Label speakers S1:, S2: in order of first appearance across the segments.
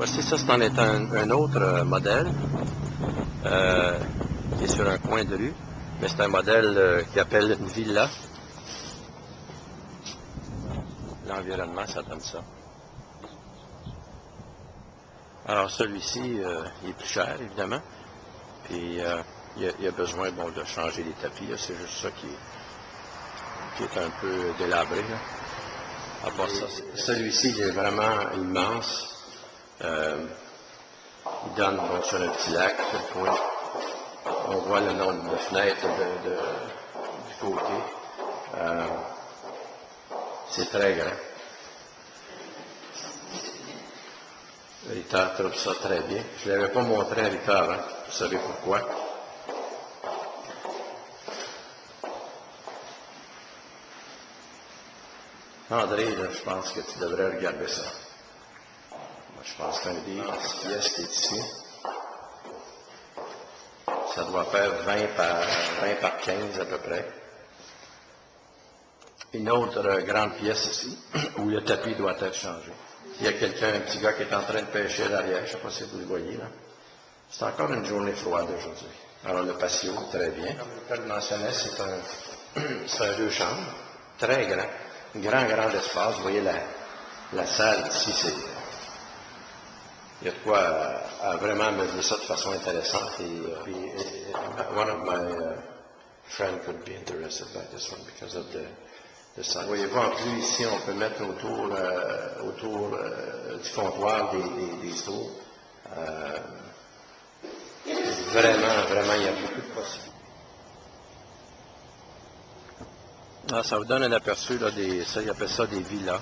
S1: Voici ça, c'est en étant un autre modèle qui est sur un coin de rue, mais c'est un modèle qui appelle une villa. L'environnement, ça donne ça. Alors celui-ci, il est plus cher, évidemment, puis il a besoin de changer les tapis, c'est juste ça qui est un peu délabré. Là. À part ça, celui-ci, il est vraiment immense. Il donne sur un petit lac, sur le coin. On voit le nombre de fenêtres du côté. C'est très grand. Rita trouve ça très bien. Je ne l'avais pas montré à Rita avant. Vous savez pourquoi? André, là, je pense que tu devrais regarder ça. Moi, je pense qu'un des pièces qui est ici, ça doit faire 20 par 15 à peu près. Une autre grande pièce ici, où le tapis doit être changé. Il y a quelqu'un, un petit gars qui est en train de pêcher derrière, je ne sais pas si vous le voyez là. C'est encore une journée froide aujourd'hui. Alors le patio, très bien. Comme je le mentionnais, c'est un 2 chambres, très grand. Grand espace. Vous voyez la salle ici, il y a de quoi vraiment meubler ça de façon intéressante. One of my friends could be interested by this one because of the size. Voyez-vous, en plus, ici, on peut mettre autour du comptoir des stools. Vraiment, il y a beaucoup de possibilités. Ah, ça vous donne un aperçu, là, ils appellent ça des villas.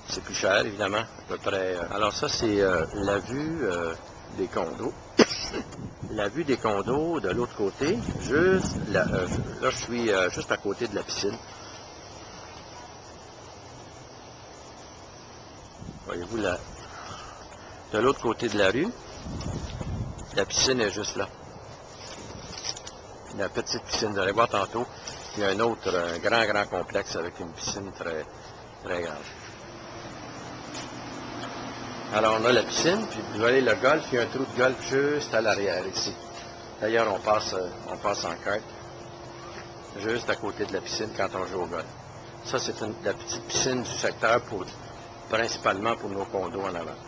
S1: C'est plus cher, évidemment, à peu près. Alors ça, c'est la vue des condos. La vue des condos de l'autre côté, là, je suis juste à côté de la piscine. Voyez-vous, de l'autre côté de la rue, la piscine est juste là. La petite piscine, vous allez voir tantôt, il y a un grand complexe avec une piscine très, très grande. Alors on a la piscine, puis vous voyez le golf, il y a un trou de golf juste à l'arrière ici. D'ailleurs, on passe en kart juste à côté de la piscine quand on joue au golf. Ça, c'est la petite piscine du secteur principalement pour nos condos en avant.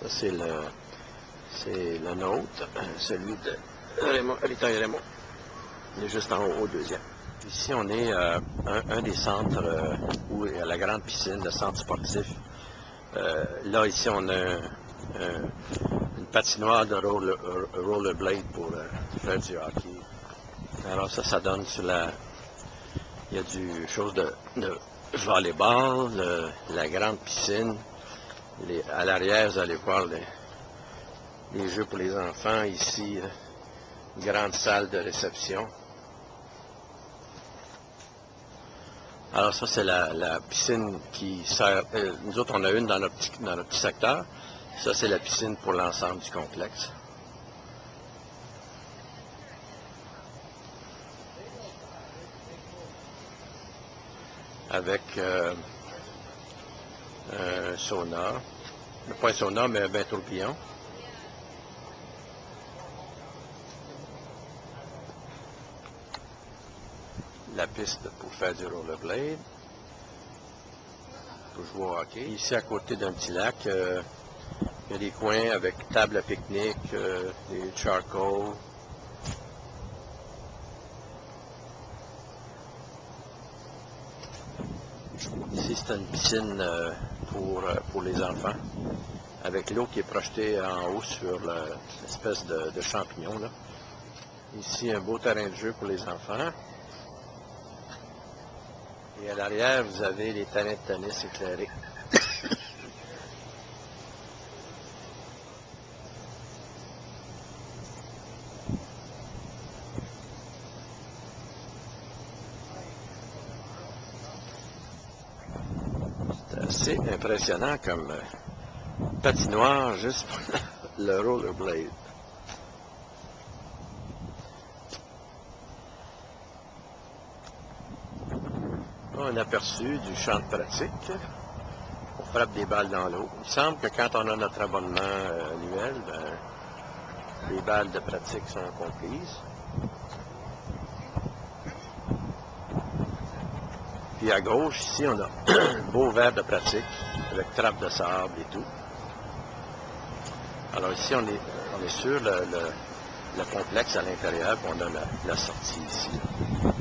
S1: Ça, c'est le nôtre, celui de Raymond, Rita et Raymond. Il est juste en haut, au deuxième. Ici, on est un des centres où il y a la grande piscine, le centre sportif. Là, ici, on a une patinoire de rollerblade pour faire du hockey. Alors ça donne sur il y a du chose de volleyball, la grande piscine. À l'arrière, vous allez voir les jeux pour les enfants. Ici, grande salle de réception. Alors ça, c'est la piscine qui sert... nous autres, on a une dans notre petit secteur. Ça, c'est la piscine pour l'ensemble du complexe. Avec un sauna. Pas un sauna, mais un bain tourbillon. La piste pour faire du rollerblade, pour jouer au hockey. Ici, à côté d'un petit lac, il y a des coins avec table à pique-nique, des charcoal. Ici, c'est une piscine pour les enfants, avec l'eau qui est projetée en haut sur l'espèce de champignon. Là. Ici, un beau terrain de jeu pour les enfants. Et à l'arrière, vous avez les terrains de tennis éclairés. C'est assez impressionnant comme patinoire juste pour le rollerblade. un aperçu du champ de pratique. On frappe des balles dans l'eau. Il semble que quand on a notre abonnement annuel, les balles de pratique sont comprises. Puis à gauche, ici, on a un beau verre de pratique avec trappe de sable et tout. Alors ici, on est sur le complexe à l'intérieur, puis on a la sortie ici. Là.